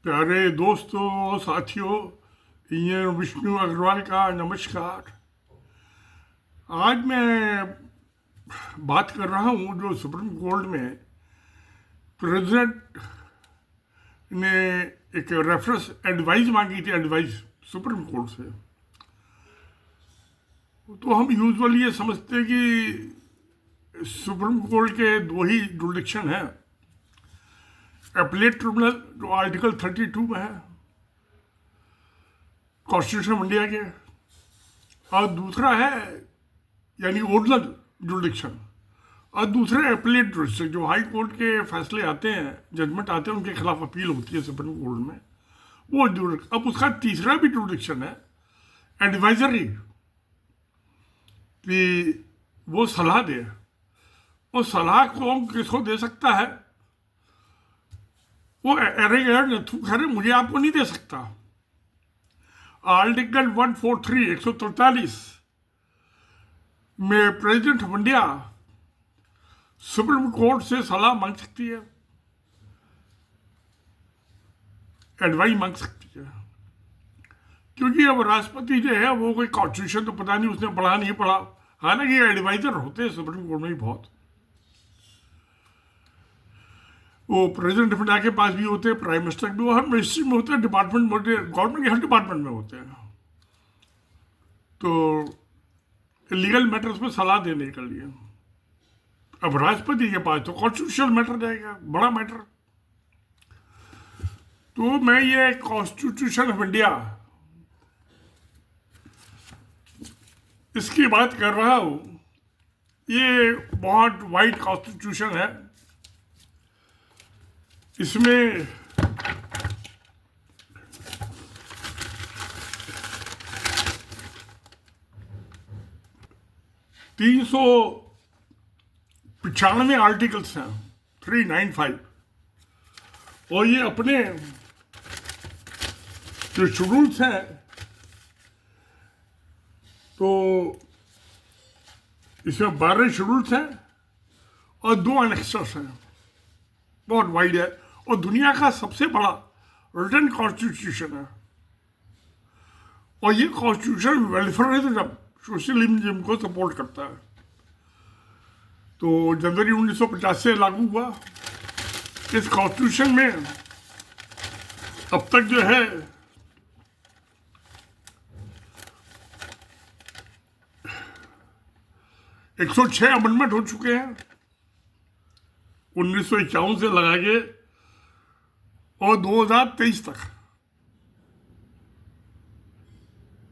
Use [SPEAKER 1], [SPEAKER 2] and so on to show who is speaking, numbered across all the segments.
[SPEAKER 1] प्यारे दोस्तों, साथियों, इंजीनियर विष्णु अग्रवाल का नमस्कार। आज मैं बात कर रहा हूँ जो सुप्रीम कोर्ट में प्रेसिडेंट ने एक रेफरेंस एडवाइस मांगी थी, एडवाइस सुप्रीम कोर्ट से। तो हम यूजुअली ये समझते हैं कि सुप्रीम कोर्ट के दो ही जुरिडिक्शन हैं, एपीलेट ट्रिब्यूनल जो आर्टिकल 32 में है कॉन्स्टिट्यूशन ऑफ इंडिया के, और दूसरा है यानी ओरिजिनल जुरिडिक्शन, और दूसरे एपीलेट जुरिडिक्शन जो हाई कोर्ट के फैसले आते हैं, जजमेंट आते हैं, उनके खिलाफ अपील होती है सुप्रीम कोर्ट में, वो जुरिडिक्शन। अब उसका तीसरा भी जुरिडिक्शन है एडवाइजरी, कि वो सलाह दे। वो सलाह कौन किसको दे सकता है? वो खैर मुझे आपको नहीं दे सकता। आर्टिकल 143 143 में president of India supreme court से सलाह मांग सकती है, एडवाइस मांग सकती है, क्योंकि अब राष्ट्रपति जो है वो कोई कॉन्स्टिट्यूशन तो पता नहीं उसने पढ़ा नहीं पढ़ा। हालांकि एडवाइजर होते हैं सुप्रीम कोर्ट में ही बहुत, वो प्रेसिडेंट ऑफ इंडिया के पास भी होते हैं, प्राइम मिनिस्टर भी, वो हर मिनिस्ट्री में होते हैं, डिपार्टमेंट में होते हैं, गवर्नमेंट के हर डिपार्टमेंट में होते हैं। तो लीगल मैटर्स में सलाह देने के लिए अब राष्ट्रपति के पास तो कॉन्स्टिट्यूशनल मैटर जाएगा, बड़ा मैटर। तो मैं ये कॉन्स्टिट्यूशन ऑफ इंडिया इसकी बात कर रहा हूं। ये बहुत वाइड कॉन्स्टिट्यूशन है, इसमें 395 आर्टिकल्स हैं, 395, और ये अपने जो शेड्यूल्स हैं, तो इसमें 12 शेड्यूल्स हैं और 2 एनेक्सर्स हैं, बहुत वाइड है, और दुनिया का सबसे बड़ा रिटन कॉन्स्टिट्यूशन है। और ये कॉन्स्टिट्यूशन वेलफेयरिज्म, सोशलिज्म को सपोर्ट करता है। तो जनवरी 1950 से लागू हुआ। इस कॉन्स्टिट्यूशन में अब तक जो है 106 अमेंडमेंट हो चुके हैं, 1951 से लगा के और 2023 तक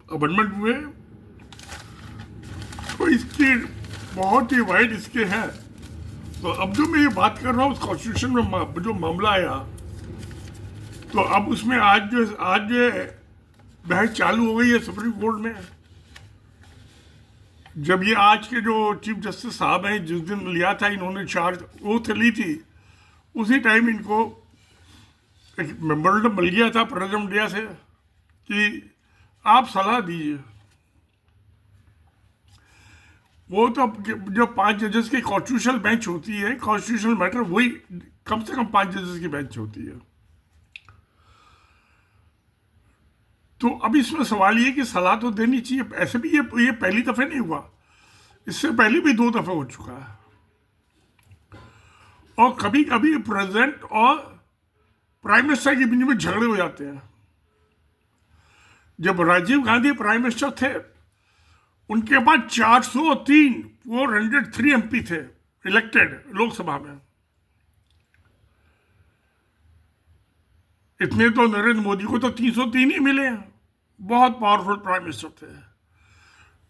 [SPEAKER 1] अमेंडमेंट हुए। तो इसकी बहुत ही वाइड इसके हैं। तो अब जो मैं ये बात कर रहा हूँ, उस कॉन्स्टिट्यूशन में जो मामला आया, तो अब उसमें आज जो बहस चालू हो गई है सुप्रीम कोर्ट में। जब ये आज के जो चीफ जस्टिस साहब हैं, जिस दिन लिया था इन्होंने चार्ज, ओथ ली थी, उसी टाइम इनको एक मेमोरेंडम मिल गया था प्रेसिडेंट इंडिया से कि आप सलाह दीजिए। वो तो जो 5 जजेस की कॉन्स्टिट्यूशनल बेंच होती है, कॉन्स्टिट्यूशनल मैटर, वही कम से कम 5 जजेस की बेंच होती है। तो अब इसमें सवाल ये कि सलाह तो देनी चाहिए। ऐसे भी ये पहली दफे नहीं हुआ, इससे पहले भी 2 दफे हो चुका है। और कभी कभी प्रेसिडेंट और प्राइम मिनिस्टर के बीच में झगड़े हो जाते हैं। जब राजीव गांधी प्राइम मिनिस्टर थे, उनके पास 403 एमपी थे इलेक्टेड लोकसभा में। इतने तो नरेंद्र मोदी को तो 303 ही मिले हैं, बहुत पावरफुल प्राइम मिनिस्टर थे।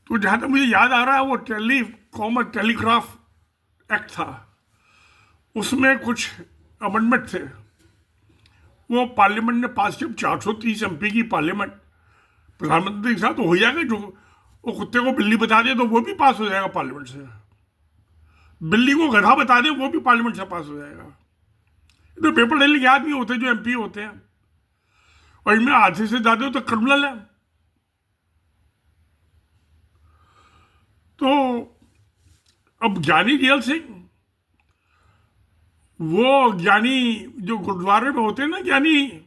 [SPEAKER 1] तो जहां तक मुझे याद आ रहा है, वो कॉमन टेलीग्राफ एक्ट था, उसमें कुछ अमेंडमेंट थे, वो पार्लियामेंट ने पास किया। 430 एमपी की पार्लियामेंट, प्रधानमंत्री के साथ तो हो जाएगा। जो वो कुत्ते को बिल्ली बता दे तो वो भी पास हो जाएगा पार्लियामेंट से, बिल्ली को गधा बता दे वो भी पार्लियामेंट से पास हो जाएगा। तो पेपर पढ़े लिखे आदमी होते जो एमपी होते हैं, और इनमें आधे से ज्यादा तो क्रिमिनल है। तो अब ज्ञानी जेल सिंह, वो ज्ञानी जो गुरुद्वारे में होते हैं ना, ज्ञानी,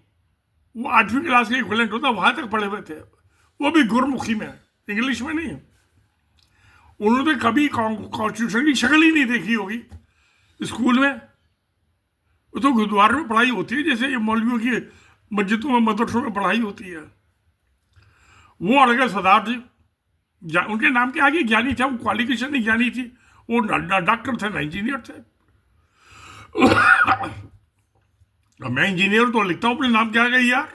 [SPEAKER 1] वो 8वीं क्लास के इक्विवेलेंट होता, वहां तक पढ़े हुए थे, वो भी गुरमुखी में, इंग्लिश में नहीं। उन्होंने कभी कॉन्स्टिट्यूशन की शक्ल ही नहीं देखी होगी स्कूल में। वो तो गुरुद्वारे में पढ़ाई होती है जैसे ये मौलवियों की मस्जिदों में मदरसों में पढ़ाई होती है। वो अलग है सरदार जी, उनके नाम के आगे ज्ञानी था, वो क्वालिफिकेशन नहीं ज्ञानी थी, वो ना डॉक्टर थे ना इंजीनियर थे। मैं इंजीनियर तो लिखता हूं अपने नाम के आगे यार,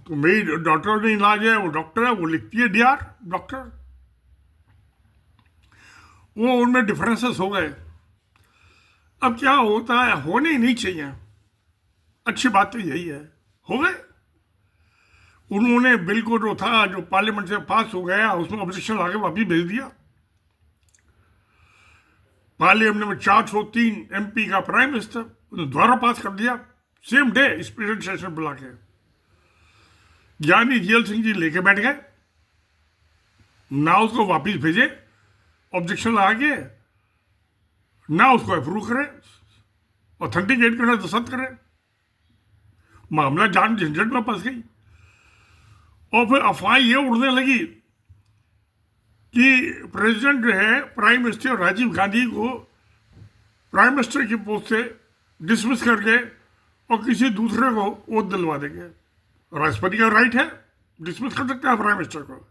[SPEAKER 1] तो मेरी डॉक्टर ने इलाज है, वो डॉक्टर है, वो लिखती है डीआर डॉक्टर। वो उनमें डिफरेंसेस हो गए। अब क्या होता है, होने ही नहीं चाहिए, अच्छी बात तो यही है, हो गए। उन्होंने बिल को जो था, जो पार्लियामेंट से पास हो गया, उसमें ऑब्जेक्शन आगे वापिस भेज दिया। पार्लियामेंट में 403 एमपी का प्राइम मिनिस्टर द्वारा पास कर दिया, सेम डे स्पेशल सेशन बुला के। ज्ञानी जेल सिंह जी लेके बैठ गए, ना उसको वापिस भेजे ऑब्जेक्शन लगा के, ना उसको अप्रूव करे, ऑथेंटिकेट करना दस्तखत करे। मामला जान झंझट में फंस गई। और फिर अफवाह ये उड़ने लगी कि प्रेसिडेंट जो है, प्राइम मिनिस्टर राजीव गांधी को प्राइम मिनिस्टर की पोस्ट से डिसमिस करके और किसी दूसरे को वो दिलवा देंगे। राष्ट्रपति का राइट है, डिसमिस कर सकते हैं प्राइम मिनिस्टर को,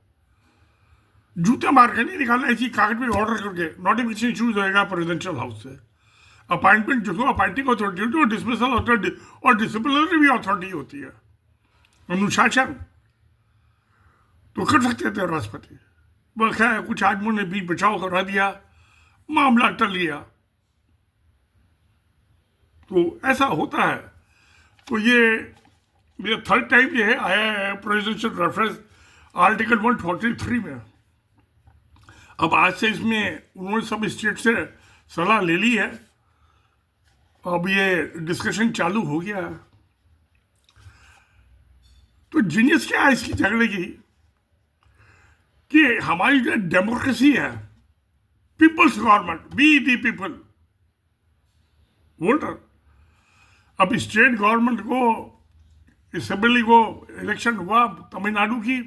[SPEAKER 1] जूते मार के नहीं निकालना, ऐसी कागज में ऑर्डर करके नोटिफिकेशन इशूज होएगा प्रेसिडेंशियल हाउस से। अपॉइंटमेंट जो अपॉइंटिंग अथॉरिटी होती है, डिसमिसल अथॉरिटी और डिसिप्लिनरी भी अथॉरिटी होती है, अनुशासन तो कर सकते थे राष्ट्रपति। बस है कुछ आदमियों ने बीच बचाव करा दिया, मामला टल गया। तो ऐसा होता है। तो ये थर्ड टाइम ये है आया है प्रेसिडेंशियल रेफरेंस आर्टिकल 143 में। अब आज से इसमें उन्होंने सब स्टेट से सलाह ले ली है, अब ये डिस्कशन चालू हो गया है। तो जीनियस क्या है इसकी झगड़े की, कि हमारी जो डेमोक्रेसी है, people's government, we the people voter. अब स्टेट गवर्नमेंट को, असेंबली को इलेक्शन हुआ तमिलनाडु की,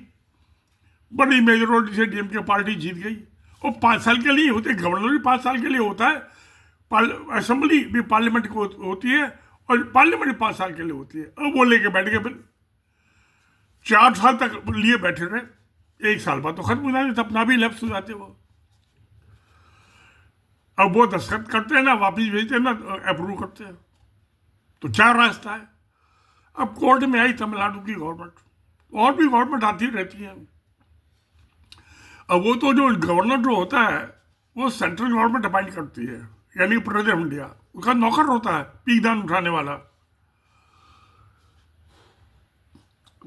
[SPEAKER 1] बड़ी मेजोरिटी से डीएमके पार्टी जीत गई। और 5 साल के लिए होते, गवर्नर भी 5 साल के लिए होता है, असेंबली भी पार्लियामेंट को होती है, और पार्लियामेंट भी 5 साल के लिए होती है। अब वो लेके बैठ गए, फिर 4 साल तक लिए बैठे रहे, 1 साल बाद तो खत्म हो जाते, अपना भी लैप्स हो जाते वो। अब वो दस्तखत करते हैं ना, वापिस भेजते हैं ना, अप्रूव करते हैं। तो 4 रास्ता है। अब कोर्ट में आई तमिलनाडु की गवर्नमेंट, और भी गवर्नमेंट आती रहती है। अब वो तो जो गवर्नर जो होता है वो सेंट्रल गवर्नमेंट अपॉइंट करती है, यानी प्रेसिडेंट ऑफ इंडिया, उसका नौकर होता है, पीकदान उठाने वाला।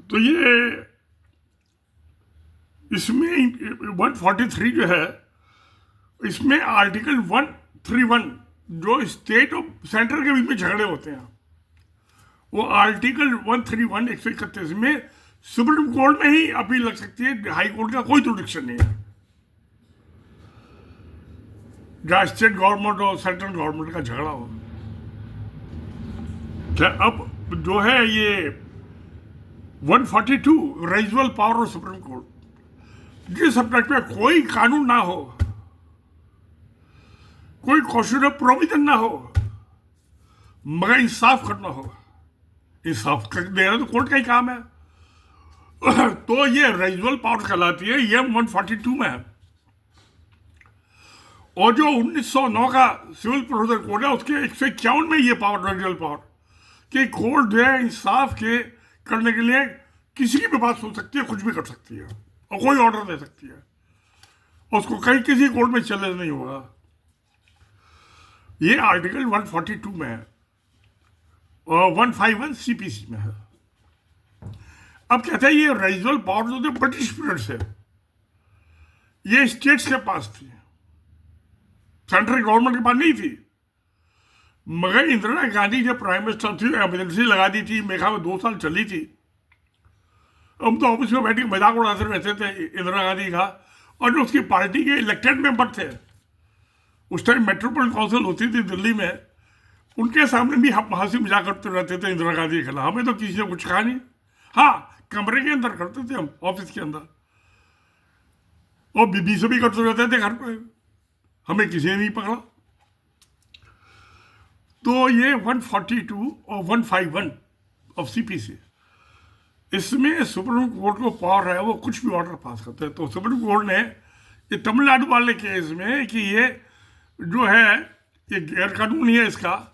[SPEAKER 1] तो ये इसमें 143 जो है, इसमें आर्टिकल 131 जो स्टेट और सेंट्रल के बीच में झगड़े होते हैं, वो आर्टिकल 131 131 में सुप्रीम कोर्ट में ही अपील लग सकती है, हाई कोर्ट का कोई जुरिडिक्शन नहीं है। जहां स्टेट गवर्नमेंट और सेंट्रल गवर्नमेंट का झगड़ा हो। अब जो है ये 142 residual power of supreme court, जिस सब्जेक्ट पे कोई कानून ना हो, कोई कॉन्स्टिट्यूशनल प्रोविजन ना हो, मगर इंसाफ करना हो, इंसाफ कर देना तो कोर्ट का ही काम है। तो ये रेजिडुअल पावर कहलाती है, ये 142 में है। और जो 1909 का सिविल प्रोसीजर कोड है, उसके 151 में ये पावर, रेजिडुअल पावर, कि कोर्ट जो है इंसाफ के करने के लिए किसी की भी बात सुन सकती है, कुछ भी कर सकती है, और कोई ऑर्डर दे सकती है, और उसको कहीं किसी कोर्ट में चैलेंज नहीं होगा। ये आर्टिकल 142 में है और 151 सीपीसी में है। अब कहते हैं ये रेजिडुअल पावर जो थे ब्रिटिश पीरियड से, ये स्टेट्स के पास थी, सेंट्रल गवर्नमेंट के पास नहीं थी। मगर इंदिरा गांधी जब प्राइम मिनिस्टर थी, एमरजेंसी लगा दी थी, मेघा में 2 साल चली थी। हम तो ऑफिस में बैठ के मजाक उड़ाते रहते थे इंदिरा गांधी का, और जो उसकी पार्टी के इलेक्टेड मेंबर थे, उस टाइम मेट्रोपॉलिटन काउंसिल होती थी दिल्ली में, उनके सामने भी हम हंसी मजाक करते रहते थे इंदिरा गांधी के खिलाफ, हमें तो किसी ने कुछ कहा नहीं। हाँ, कमरे के अंदर करते थे हम, ऑफिस के अंदर, और बीबी से भी करते रहते थे घर पे, हमें किसी ने नहीं पकड़ा। तो ये 142 और 151 ऑफ सीपीसी, इसमें सुप्रीम कोर्ट को पावर है, वो कुछ भी ऑर्डर पास करते हैं। तो सुप्रीम कोर्ट ने ये तमिलनाडु वाले केस में कि ये जो है ये गैर कानूनी है, इसका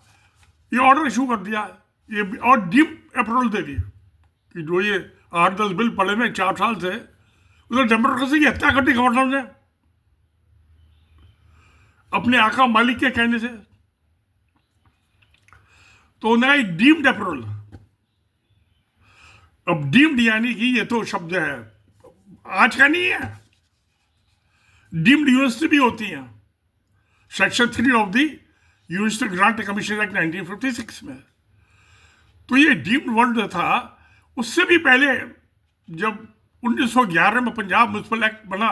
[SPEAKER 1] ये ऑर्डर इशू कर दिया, ये और डीप अप्रूवल दे दी कि जो ये 8-10 बिल पड़े में 4 साल से, उधर डेमोक्रेसी की हत्या कर दी गवर्नर ने अपने आका मालिक के कहने से। तो उन्हें डीम्ड अप्रूवल, अब डीम्ड यानी कि ये तो शब्द है आज का नहीं है, डीम्ड यूनिवर्सिटी भी होती है section 3 of the university grant commission act 1956 में। तो ये डीम्ड वर्ड था। उससे भी पहले जब 1911 में पंजाब म्युनिसिपल एक्ट बना,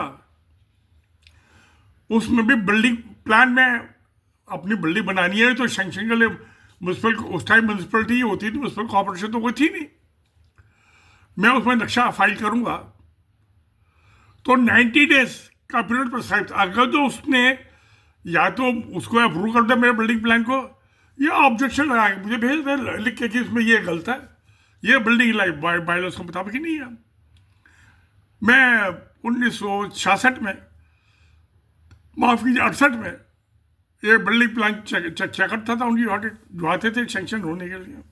[SPEAKER 1] उसमें भी बिल्डिंग प्लान में अपनी बिल्डिंग बनानी है तो सैंक्शन के लिए म्युनिसिपल, उस टाइम म्युनिसिपलिटी होती थी, म्युनिसिपल कॉर्पोरेशन तो कोई थी नहीं, मैं उसमें नक्शा फाइल करूंगा। तो 90 डेज का पीरियड प्रिस्क्राइब था। अगर जो उसने या तो उसको अप्रूव कर दे मेरे बिल्डिंग प्लान को, या ऑब्जेक्शन लगा के मुझे भेज दे लिख के कि इसमें ये गलत है, ये बिल्डिंग लाइफ बायलॉज के मुताबिक ही नहीं है। मैं 1966 में, माफ कीजिए 68 में, ये बिल्डिंग प्लान चेक करता था उनकी ऑडिट जो आते थे सैंक्शन होने के लिए।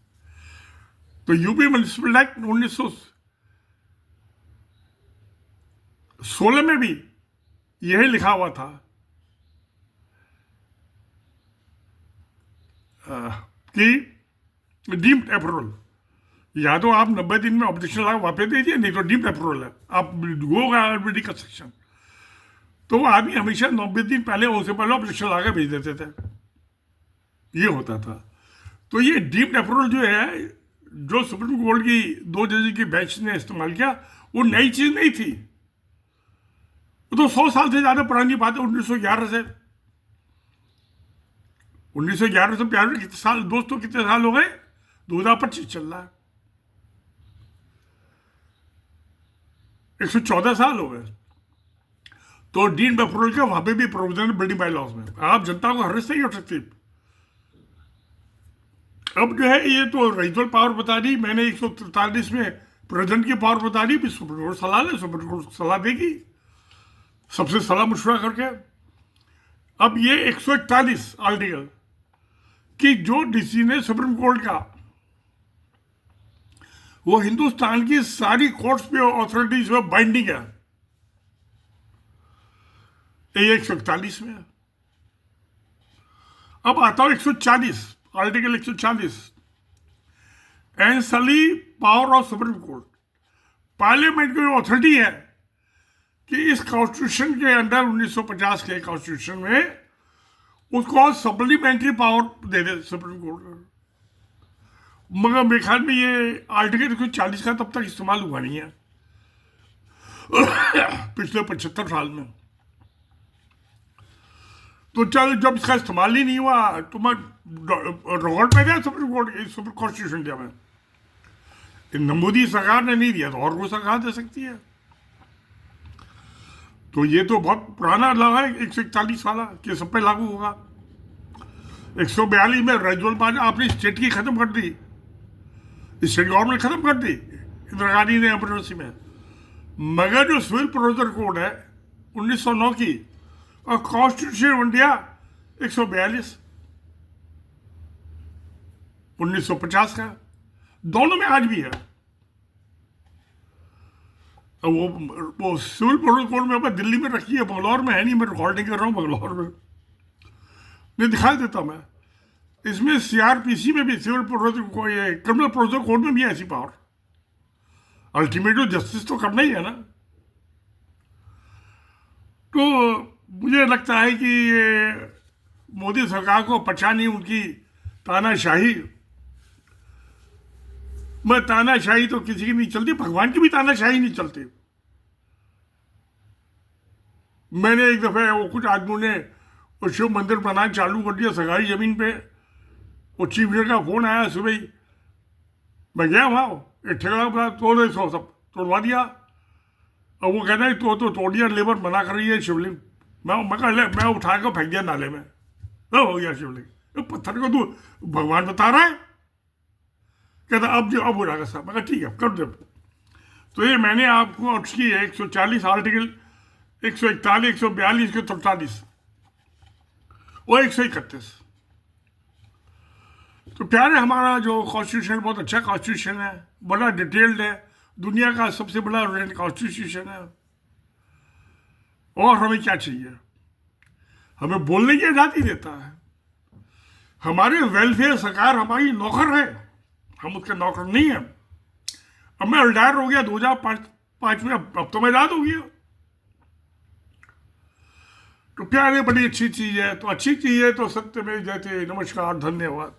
[SPEAKER 1] तो यूपी म्युनिसिपल एक्ट 1916 में भी यही लिखा हुआ था कि डीम्ड अप्रूवल, या तो आप 90 दिन में ऑब्जेक्शन लगा वापस दीजिए, नहीं तो डीम्ड अप्रूवल है, आप होगा ऑलरेडी कंस्ट्रक्शन। तो वो आदमी हमेशा 90 दिन पहले, उससे पहले ऑब्जेक्शन लगा भेज देते थे, ये होता था। तो ये डीम्ड अप्रूवल जो है, जो सुप्रीम कोर्ट की 2 जज की बेंच ने इस्तेमाल किया, वो नई चीज नहीं थी, वो तो 100 साल से ज्यादा पुरानी बात है। 1911 से कितने साल दोस्तों, कितने साल हो गए? 2025 चल रहा है, 114 साल हो गए। तो डीम्ड अप्रूवल के वहां पे भी प्रोविजन बिल्डिंग बाय लॉज में, आप जनता को हर्ष नहीं हो सकती। अब जो है ये तो रीजनल पावर बता दी मैंने, 143 में प्रेसिडेंट की पावर बता दी, फिर सुप्रीम कोर्ट सलाह ले, सुप्रीम कोर्ट सलाह देगी, सबसे सलाह मशवरा करके। अब ये 141 आर्टिकल कि जो डिसीजन है सुप्रीम कोर्ट का, वो हिंदुस्तान की सारी कोर्ट्स पे, ऑथोरिटीज पे बाइंडिंग है। ये 141 में। अब आता हूं 140, article 140, ancillary power of supreme court. Parliament की अथॉरिटी है कि इस कॉन्स्टिट्यूशन के अंदर, 1950 के कॉन्स्टिट्यूशन में, उसको सप्लीमेंट्री पावर दे दे सुप्रीम कोर्ट को। मगर मेरे ख्याल में ये आर्टिकल 140 का तब तक इस्तेमाल हुआ नहीं है पिछले 75 साल में। तो चल, जब इसका इस्तेमाल ही नहीं हुआ तो मैं रिकॉर्ड पे गया सुप्रीम कोर्ट के, सुप्रीम कॉन्स्टिट्यूशन इंडिया में। मोदी सरकार ने नहीं दिया तो और कोई सरकार दे सकती है। तो ये तो बहुत पुराना लॉ है 141 वाला, कि सब पे लागू होगा। 142 में रीजनल पार्टी आपने स्टेट की खत्म कर दी, स्टेट गवर्नमेंट खत्म कर दी इंदिरा गांधी ने इमरजेंसी में। मगर जो सिविल प्रोसीजर कोड है 1909 की, और कॉन्स्टिट्यूशन ऑफ इंडिया 142 1950 का, दोनों में आज भी है। वो सिविल प्रोसीजर कोड में अपने दिल्ली में रखी है, बंगलौर में है नहीं, मैं रिकॉर्डिंग कर रहा हूँ बंगलौर में, नहीं दिखाई देता मैं। इसमें सीआरपीसी में भी, सिविल प्रोसीजर को, ये क्रिमिनल प्रोसीजर कोड में भी ऐसी पावर। अल्टीमेटली जस्टिस तो करना ही है ना। तो मुझे लगता है कि मोदी सरकार को पचा नहीं उनकी तानाशाही। मैं तानाशाही तो किसी की नहीं चलती, भगवान की भी तानाशाही नहीं चलती। मैंने एक दफे, वो कुछ आदमियों ने वो शिव मंदिर बनाना चालू कर दिया सरकारी जमीन पे, वो चीफ मिनिस्टर का फोन आया सुबह ही, मैं गया वहाँ, एक ठेकेदार तोड़े सो सब तोड़वा दिया। और वो कहना है तो तोड़ दिया, लेबर मना कर रही है शिवलिंग। मैं उठा कर फेंक दिया नाले में, तो हो गया शिवलिंग। तो पत्थर को तू भगवान बता रहा है? कहता अब जो अब हो जाएगा साहब। मैं कहा ठीक है कर दे। तो ये मैंने आपको उसकी 140 आर्टिकल 141, 142, 143 और 131। तो प्यारे, हमारा जो कॉन्स्टिट्यूशन बहुत अच्छा कॉन्स्टिट्यूशन है, बड़ा डिटेल्ड है, दुनिया का सबसे बड़ा कॉन्स्टिट्यूशन है। और हमें क्या चाहिए? हमें बोलने की आज़ादी देता है। हमारे वेलफेयर सरकार हमारी नौकर है, हम उसके नौकर नहीं हैं। अब मैं रिटायर हो गया 2005 में, अब तो मैं याद हो गया। तो प्यारे, बड़ी अच्छी चीज़ है। तो अच्छी चीज़ है तो सत्य में जयते। नमस्कार, धन्यवाद।